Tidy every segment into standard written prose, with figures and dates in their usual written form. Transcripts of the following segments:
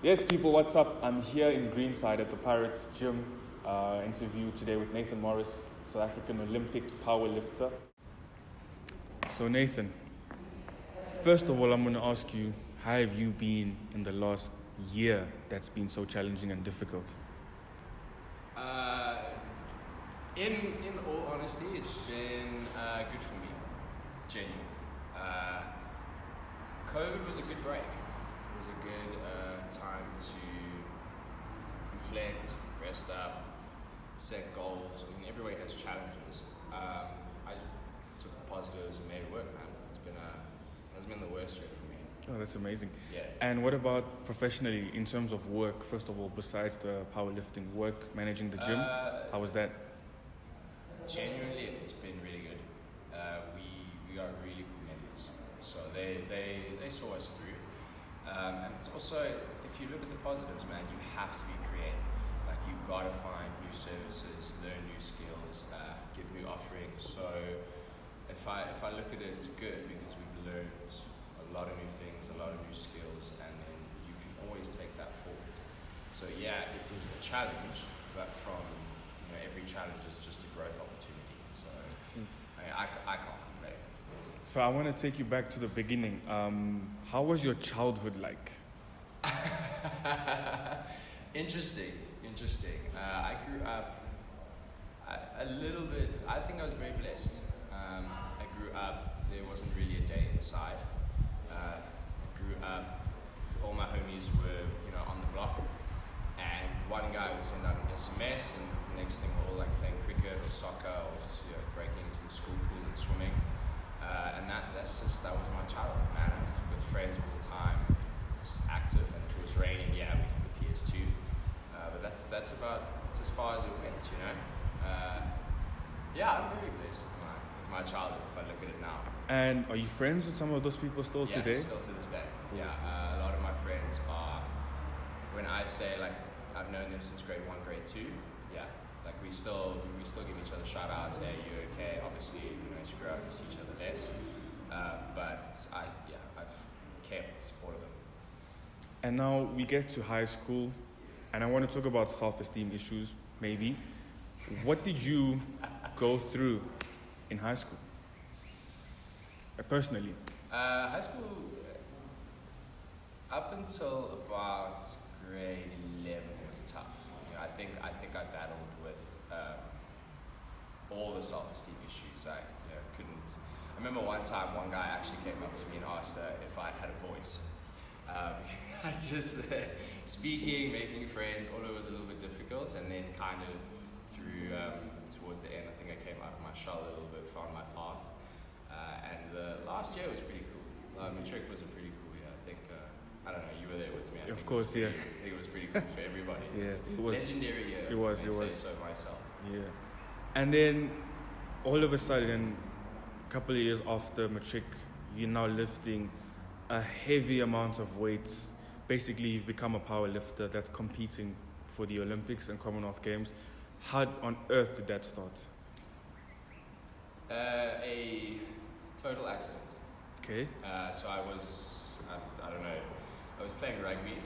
Yes, people, what's up? I'm here in Greenside at the Pirates Gym. Interview today with Nathan Morris, South African Olympic powerlifter. So Nathan, first of all, I'm going to ask you, how have you been in the last year that's been so challenging and difficult? In all honesty, it's been good for me, genuinely. COVID was a good break. It was a good time to reflect, rest up, set goals. I mean, everybody has challenges. I took the positives and made it work, man. It hasn't been the worst year for me. Oh, that's amazing. Yeah. And what about professionally, in terms of work, first of all, besides the powerlifting work, managing the gym, how was that? Genuinely, it's been really good. We are really cool members, so they saw us through. And also, if you look at the positives, man, you have to be creative. Like, you've got to find new services, learn new skills, give new offerings. So if I look at it, it's good because we've learned a lot of new things, a lot of new skills, and then you can always take that forward. So yeah, it is a challenge, but from every challenge is just a growth opportunity. So I can't complain. So I want to take you back to the beginning. How was your childhood like? Interesting. I grew up a little bit. I think I was very blessed. I grew up, there wasn't really a day inside. I grew up, all my homies were on the block, and one guy would send out an SMS, and the next thing we're all like playing cricket or soccer or just breaking into the school pool and swimming. And that was my childhood, man. I was with friends all the time, just active, and if it was raining, we had the PS2. But that's as far as it went, I'm very blessed with my childhood if I look at it now. And are you friends with some of those people still today? Yeah, still to this day. Cool. Yeah, a lot of my friends are, when I say like I've known them since grade 1, grade 2, like we still give each other shout outs, hey, you okay? Obviously, as you grow up, you see each other less. But I've kept all of them. And now we get to high school, and I want to talk about self-esteem issues, maybe. What did you go through in high school? Personally? High school, up until about grade 11 was tough. I think I battled with all the self-esteem issues. I couldn't. I remember one time one guy actually came up to me and asked if I had a voice. I just speaking, making friends, all of it was a little bit difficult, and then kind of through towards the end, I think I came out of my shell a little bit, found my path, and the last year was pretty cool. Matric was a pretty cool year. I think. I don't know, you were there with me. Of course, yeah. I think it was pretty cool for everybody. Yeah, it was legendary year. It was. Say so myself. Yeah. And then all of a sudden, a couple of years after matric, you're now lifting a heavy amount of weights. Basically, you've become a power lifter that's competing for the Olympics and Commonwealth Games. How on earth did that start? A total accident. Okay. So I was, I don't know, I was playing rugby,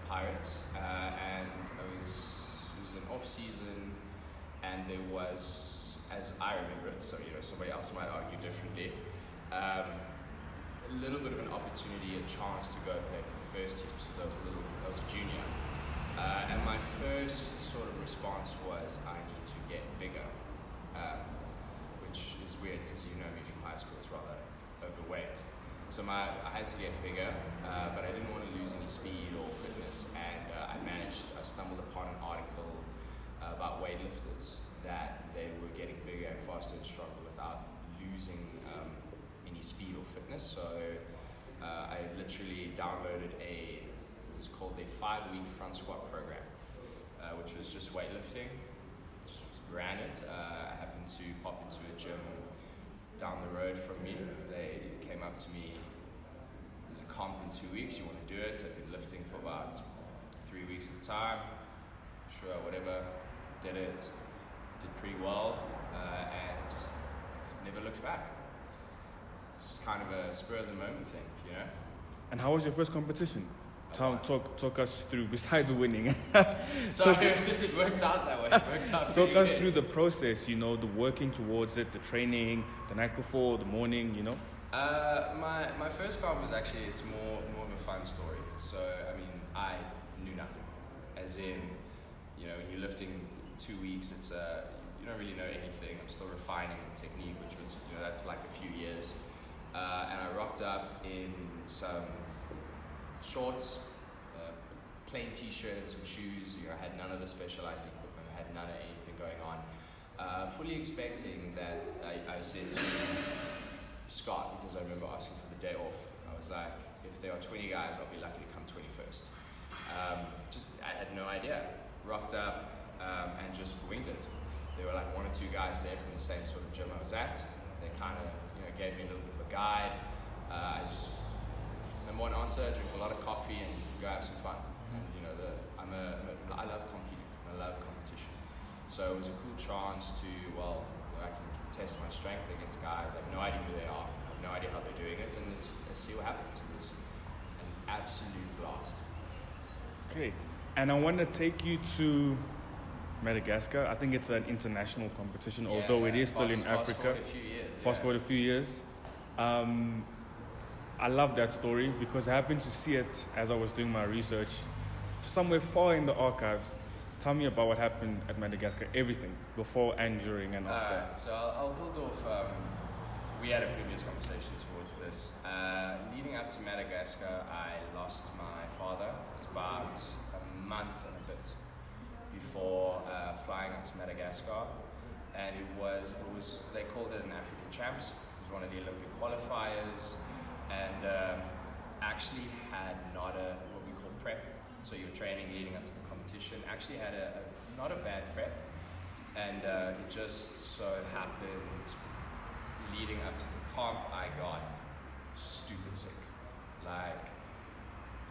Pirates, and it was an off season, and there was, as I remember it, so somebody else might argue differently, a little bit of an opportunity, a chance to go play for the first team, because I was a junior, and my first sort of response was, I need to get bigger, which is weird because me from high school is rather overweight. So I had to get bigger, but I didn't want to lose any speed or fitness, and I stumbled upon an article about weightlifters that they were getting bigger and faster and stronger without losing any speed or fitness. So I literally downloaded it was called a 5-week front squat program, which was just weightlifting. Just ran it. I happened to pop into a gym down the road from me. They came up to me, there's a comp in 2 weeks, you want to do it? I've been lifting for about 3 weeks at a time. Sure, whatever. Did it, did pretty well, and just never looked back. It's just kind of a spur of the moment thing, And how was your first competition? Talk us through, besides winning. So it worked out that way. It worked out Talk us through the process, the working towards it, the training, the night before, the morning, My first comp was actually, it's more of a fun story. So, I mean, I knew nothing. As in, when you're lifting 2 weeks, it's you don't really know anything. I'm still refining technique, which was, that's like a few years. And I rocked up in some shorts, plain t-shirt and some shoes. I had none of the specialized equipment. I had none of anything going on. Fully expecting that I said to Scott, because I remember asking for the day off, I was like, if there are 20 guys, I'll be lucky to come 21st. I had no idea. Rocked up and just winged it. There were like 1 or 2 guys there from the same sort of gym I was at. They kind of gave me a little bit of a guide. I just, number one answer, drink a lot of coffee and go have some fun. And I love competing. I love competition. So it was a cool chance to, I can test my strength against guys. I have no idea who they are. I have no idea how they're doing it, and let's see what happens. It was an absolute blast. Okay, and I want to take you to Madagascar. I think it's an international competition, although it is still in Africa. Fast forward a few years. I love that story because I happened to see it as I was doing my research somewhere far in the archives. Tell me about what happened at Madagascar, everything, before and during and after. So I'll build off, we had a previous conversation towards this. Leading up to Madagascar, I lost my father. It was about a month and a bit before flying out to Madagascar. And it was, they called it an African Champs. It was one of the Olympic qualifiers, and actually had not what we call prep. So your training leading up to the competition actually had not a bad prep, and it just so happened leading up to the comp I got stupid sick. Like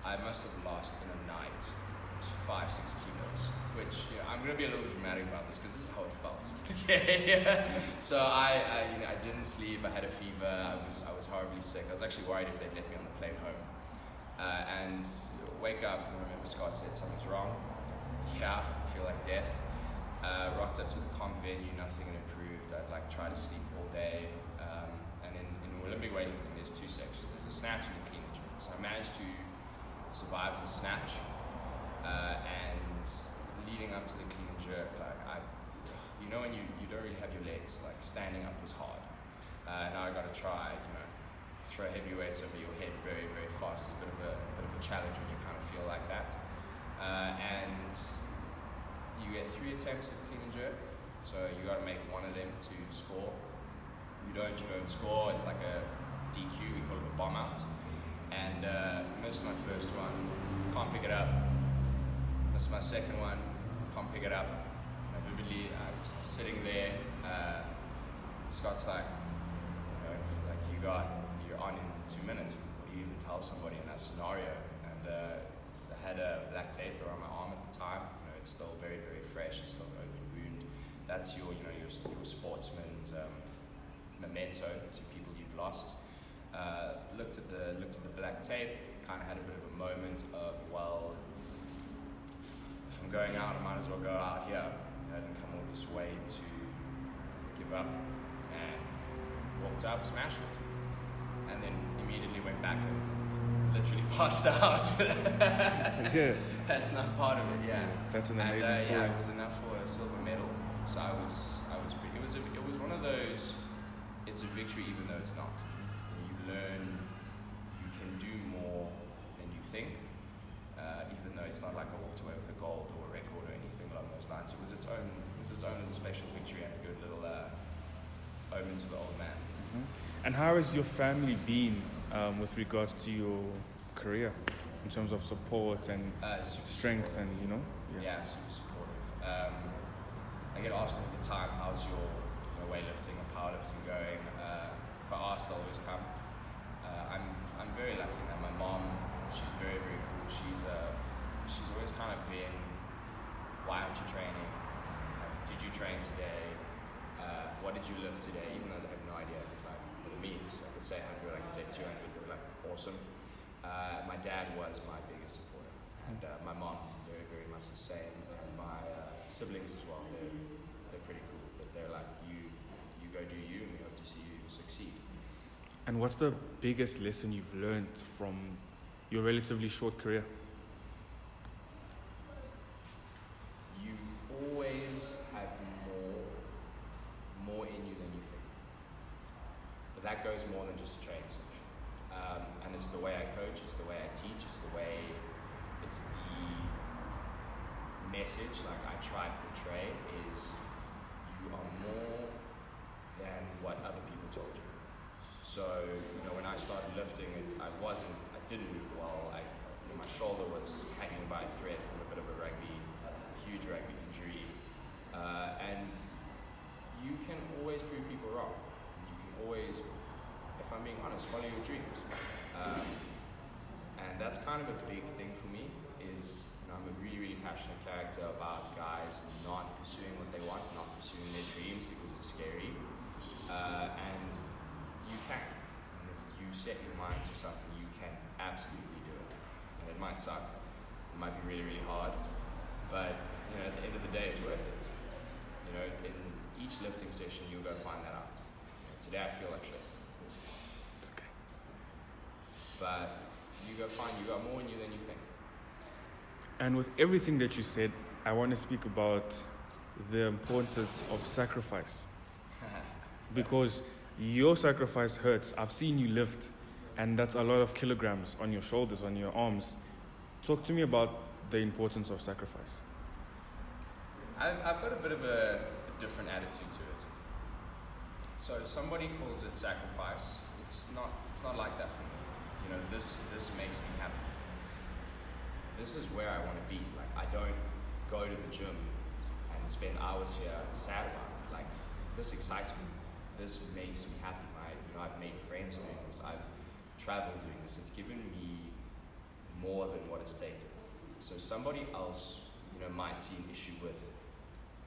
I must have lost in a night 5-6 kilos, which I'm gonna be a little dramatic about this because this is how it felt. Okay, so I didn't sleep. I had a fever. I was horribly sick. I was actually worried if they'd let me on the plane home. And wake up and remember Scott said something's wrong. Yeah, I feel like death. Rocked up to the comp venue, nothing had improved. I'd try to sleep all day. And in Olympic weightlifting, there's 2 sections. There's a snatch and a clean and jerk. So I managed to survive the snatch. And leading up to the clean and jerk, when you don't really have your legs, standing up was hard. Now I got to try, throw heavy weights over your head very, very fast. It's a bit of a challenge when you kind of feel like that. And you get 3 attempts at clean and jerk, so you got to make one of them to score. You don't score. It's like a DQ. We call it a bomb out. And missed my first one, can't pick it up. Missed my second one, can't pick it up. Vividly, I was sitting there. Scott's like, you're on in 2 minutes. What do you even tell somebody in that scenario? And I had a black tape around my arm at the time. It's still very, very fresh. It's still an open wound. That's your sportsman's memento to people you've lost. Looked at the black tape. Kind of had a bit of a moment of, if I'm going out, I might as well go out here. I didn't come all this way to give up, and walked up, smashed it, and then immediately went back and literally passed out. That's not part of it, yeah. That's an amazing story. Yeah, it was enough for a silver medal. So I was pretty. It was one of those. It's a victory even though it's not. You learn you can do more than you think, even though it's not like I walked away with a gold or a record or anything along those lines. It was its own little special victory and a good little omen to the old man. Mm-hmm. And how has your family been with regards to your career in terms of support and strength and Yeah, super supportive. I get asked all the time, how's your weightlifting or powerlifting going? If I ask, they'll always come. I'm very lucky in that my mom, she's very, very cool. She's always kind of been, why aren't you training? Did you train today? What did you lift today? Even though they have no idea what it means. I could say 100, I could say 200, they're awesome. My dad was my biggest supporter. And my mom, very, very much the same, and my siblings as well. They're pretty cool. That they're like, you go do you, and we hope to see you succeed. And what's the biggest lesson you've learned from your relatively short career? You always have more in you than you think. But that goes more than just a training session. And it's the way I coach, it's the way I teach, it's the message, like I try to portray, is you are more than what other people told you. So, when I started lifting, I didn't move well. My shoulder was hanging by a thread from a bit of a huge rugby injury. And you can always prove people wrong. You can always, if I'm being honest, follow your dreams. And that's kind of a big thing for me, is I'm a really, really passionate character about guys not pursuing what they want, not pursuing their dreams because it's scary. And you can. And if you set your mind to something, you can absolutely do it. And it might suck. It might be really, really hard. But, at the end of the day, it's worth it. In each lifting session, you'll go find that out. Today I feel like shit. It's okay. But you got more in you than you think. And with everything that you said, I want to speak about the importance of sacrifice. Because your sacrifice hurts. I've seen you lift, and that's a lot of kilograms on your shoulders, on your arms. Talk to me about the importance of sacrifice. I've got a bit of a different attitude to it. So somebody calls it sacrifice. It's not like that for me. This makes me happy. This is where I want to be. Like, I don't go to the gym and spend hours here sad about it. Like, this excites me. This makes me happy. I've made friends doing this. I've traveled doing this. It's given me more than what it's taken. So somebody else, might see an issue with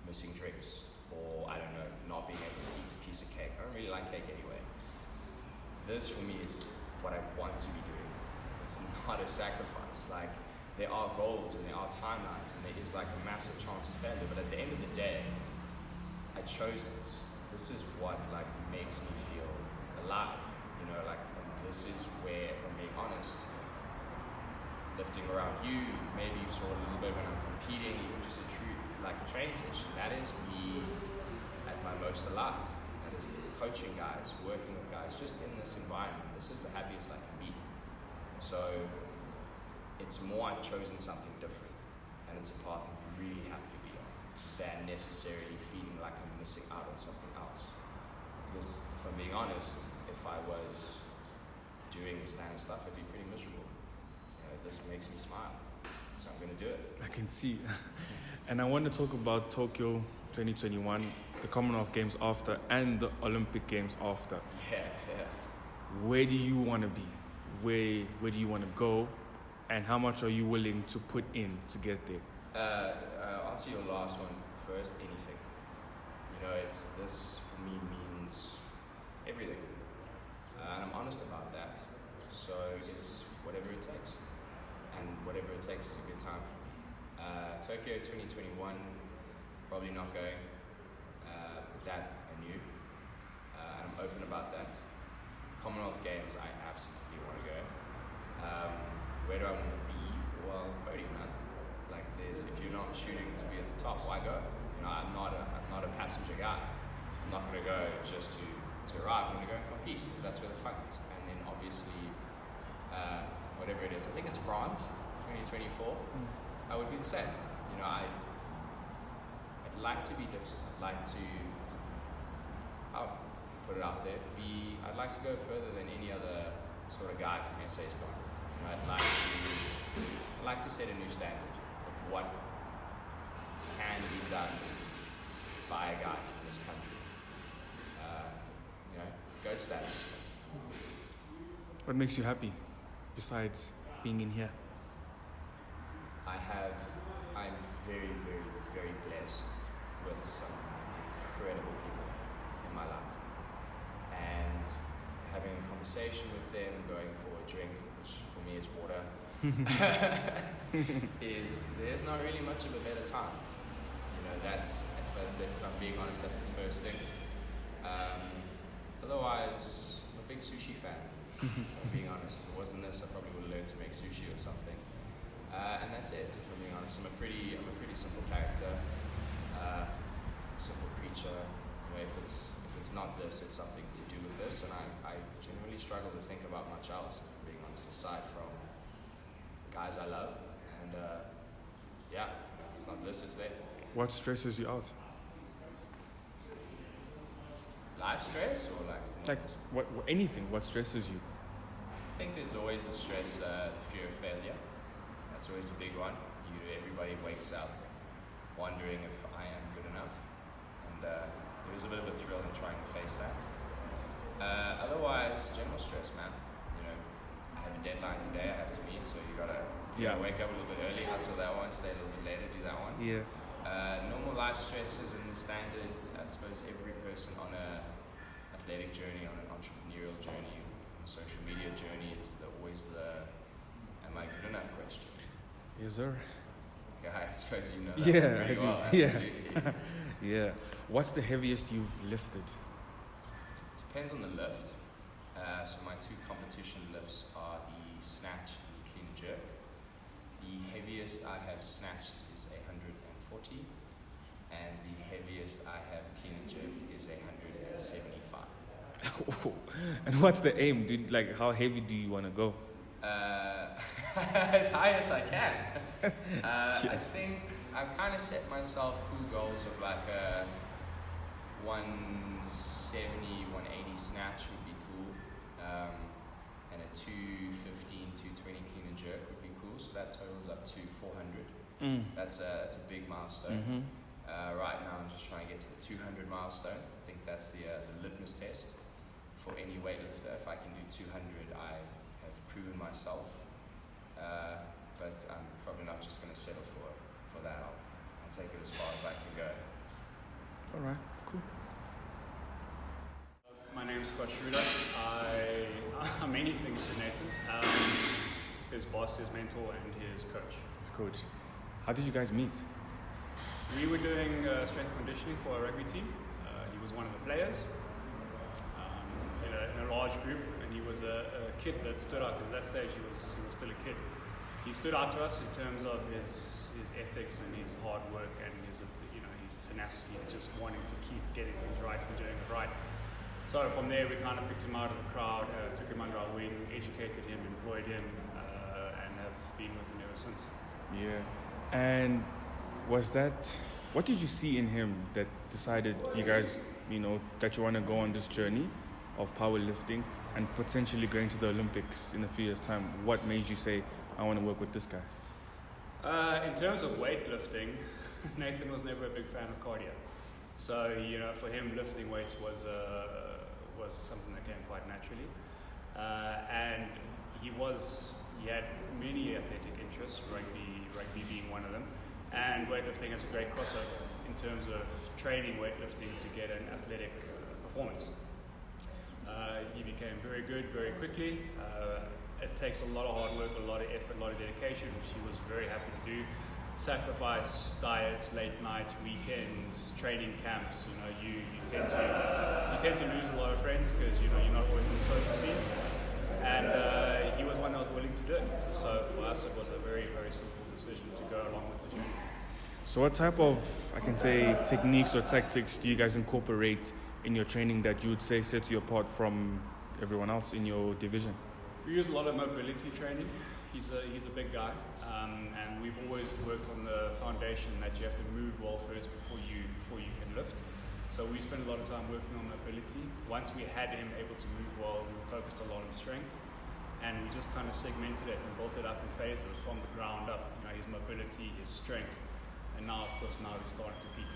missing drinks, or I don't know, not being able to eat a piece of cake. I don't really like cake anyway. This for me is what I want to be doing. It's not a sacrifice. Like, there are goals and there are timelines and there is like a massive chance of failure, but at the end of the day, I chose this. This is what like makes me feel alive, and this is where, if I'm being honest, lifting around you, maybe you saw a little bit when I'm competing, even just a training session, that is me at my most alive. That is coaching guys, working with guys, just in this environment. This is the happiest I can be. So it's more I've chosen something different, and it's a path I'm really happy to be on, than necessarily feeling like I'm missing out on something else. Because if I'm being honest, if I was doing the standard stuff, I'd be pretty miserable. This makes me smile, so I'm going to do it. I can see. And I want to talk about Tokyo 2021, the Commonwealth Games after, and the Olympic Games after. Yeah. Where do you want to be? Where do you want to go? And how much are you willing to put in to get there? Answer your last one first. Anything. This for me means everything, and I'm honest about that. So it's whatever it takes, and whatever it takes is a good time for me. Tokyo 2021, probably not going. That I knew, and I'm open about that. Commonwealth Games, I absolutely want to go. Where do I want to be? Well, podium, man. Like, if you're not shooting to be at the top, why go? I'm not a passenger guy. I'm not going to go just to arrive. I'm going to go and compete because that's where the fun is. And then obviously, whatever it is, I think it's France 2024. I would be the same. I'd like to be different. I'll put it out there. I'd like to go further than any other sort of guy from SA has gone. I'd like to set a new standard of what can be done by a guy from this country. GOAT status. What makes you happy besides being in here? I'm very, very, very blessed with some incredible people in my life. And having a conversation with them, going for a drink, which for me is water, is there's not really much of a better time. You know, that's, if I'm being honest, that's the first thing. Otherwise, I'm a big sushi fan. If I'm being honest, if it wasn't this, I probably would have learned to make sushi or something. And that's it. If I'm being honest, I'm a pretty simple character, simple creature. You know, if it's not this, it's something to do with this, and I generally struggle to think about much else. If I'm being honest, aside from guys I love, and yeah, if it's not this, it's there. What stresses you out? Life stress or Like anything? What stresses you? I think there's always the stress, the fear of failure. That's always a big one. Everybody wakes up wondering if I am good enough, and there's a bit of a thrill in trying to face that. Otherwise, general stress, man. You know, I have a deadline today I have to meet, so you gotta wake up a little bit early, hustle that one, stay a little bit later, do that one. Yeah. Normal life stresses and the standard, I suppose every person on a athletic journey, on an entrepreneurial journey, on a social media journey is always the am I good enough question. Yes, sir. Yeah, I suppose you know that Yeah, pretty I do. well. Yeah. Absolutely. Yeah. What's the heaviest you've lifted? Depends on the lift. So my two competition lifts are the snatch and the clean and jerk. The heaviest I have snatched is 140, and the heaviest I have clean and jerked is 175. And what's the aim, dude? Like, how heavy do you want to go? As high as I can. Yes. I think I've kind of set myself cool goals of like a 170, 180 snatch would be cool, and a 215, 220 clean and jerk would be cool. So that totals up to 400. That's a big milestone. Right now I'm just trying to get to the 200 milestone. I think that's the litmus test for any weightlifter. If I can do 200, I have proven myself. But I'm probably not just going to settle for that. I'll take it as far as I can go. All right, cool. My name's Scott Schroeder. I'm many things to Nathan. His boss, his mentor, and his coach. His coach. How did you guys meet? We were doing strength conditioning for a rugby team. He was one of the players in a large group, and he was a kid that stood out, because at that stage he was still a kid. He stood out to us in terms of his ethics and his hard work and his tenacity, just wanting to keep getting things right and doing it right. So from there we kind of picked him out of the crowd, took him under our wing, educated him, employed him, and have been with him ever since. Yeah. And what did you see in him that decided you guys, that you want to go on this journey of powerlifting and potentially going to the Olympics in a few years' time? What made you say, I want to work with this guy? In terms of weightlifting, Nathan was never a big fan of cardio. So, for him, lifting weights was something that came quite naturally. And he had many athletic interests, rugby being one of them. And weightlifting has a great crossover in terms of training weightlifting to get an athletic performance. He became very good very quickly. It takes a lot of hard work, a lot of effort, a lot of dedication, which he was very happy to do. Sacrifice diets, late nights, weekends, training camps. You tend to lose a lot of friends because you're not always in the social scene. And he was one that was willing to do it. So for us, it was a very, very simple decision to go along with the journey. So what type of, I can say, techniques or tactics do you guys incorporate in your training that you would say sets you apart from everyone else in your division? We use a lot of mobility training. He's a big guy, and we've always worked on the foundation that you have to move well first before you can lift. So we spent a lot of time working on mobility. Once we had him able to move well, we focused a lot on strength, and we just kind of segmented it and built it up in phases from the ground up. His mobility, his strength, and now, of course, he's starting to peak.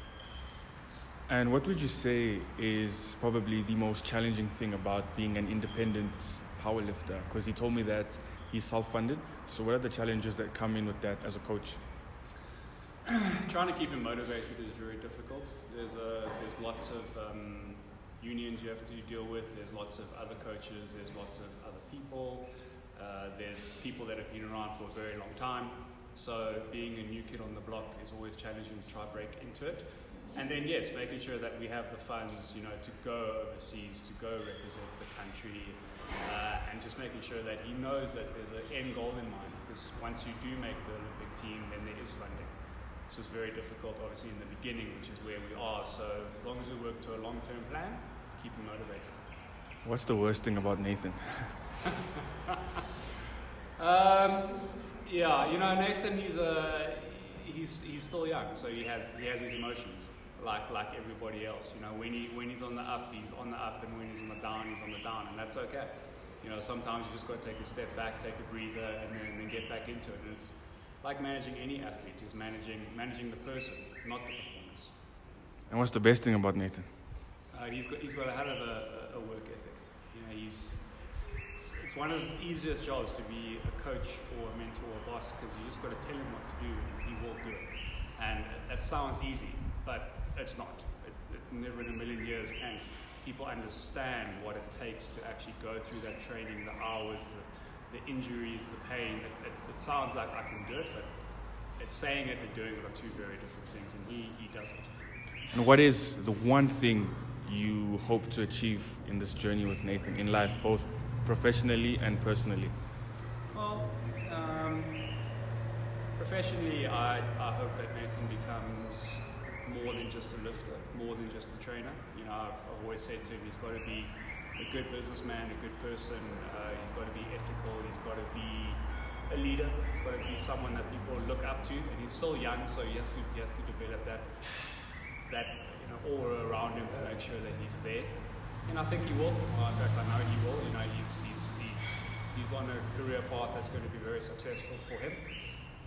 And what would you say is probably the most challenging thing about being an independent powerlifter? Because he told me that he's self-funded. So what are the challenges that come in with that as a coach? Trying to keep him motivated is very difficult. There's lots of unions you have to deal with. There's lots of other coaches. There's lots of other people. There's people that have been around for a very long time. So being a new kid on the block is always challenging to try break into it. And then yes, making sure that we have the funds, to go overseas, to go represent the country, and just making sure that he knows that there's an end goal in mind. Because once you do make the Olympic team, then there is funding. It's just very difficult, obviously, in the beginning, which is where we are. So as long as we work to a long-term plan, keep him motivated. What's the worst thing about Nathan? Nathan, he's still young, so he has his emotions, like everybody else. When he's on the up, he's on the up, and when he's on the down, he's on the down, and that's okay. Sometimes you just got to take a step back, take a breather, and then get back into it. And it's like managing any athlete, is managing the person, not the performance. And what's the best thing about Nathan? He's got a hell of a work ethic. It's one of the easiest jobs to be a coach or a mentor or a boss, because you just got to tell him what to do and he will do it. And that sounds easy, but it's not. It never in a million years can people understand what it takes to actually go through that training, the hours, the injuries, the pain. It sounds like I can do it, but it's saying it and doing it are two very different things, and he does it. And what is the one thing you hope to achieve in this journey with Nathan in life, both professionally and personally? Well, professionally, I hope that Nathan becomes more than just a lifter, more than just a trainer. I've always said to him, he's got to be a good businessman, a good person. He's got to be ethical. He's got to be a leader. He's got to be someone that people look up to. And he's still young, so he has to develop that aura around him to make sure that he's there. And I think he will. In fact, I know he will. He's on a career path that's going to be very successful for him.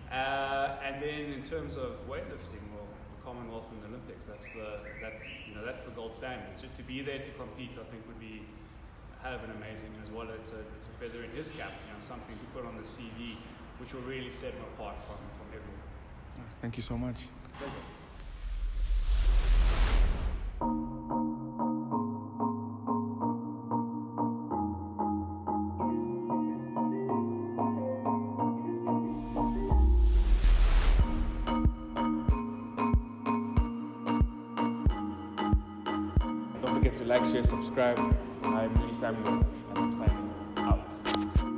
And then in terms of weightlifting, well, the Commonwealth and the Olympics, that's the gold standard. To be there to compete, I think, would be have an amazing, as well. It's a feather in his cap. Something to put on the CV, which will really set him apart from everyone. Thank you so much. Pleasure. Don't forget to like, share, subscribe. I'm Samuel, and I'm signing out.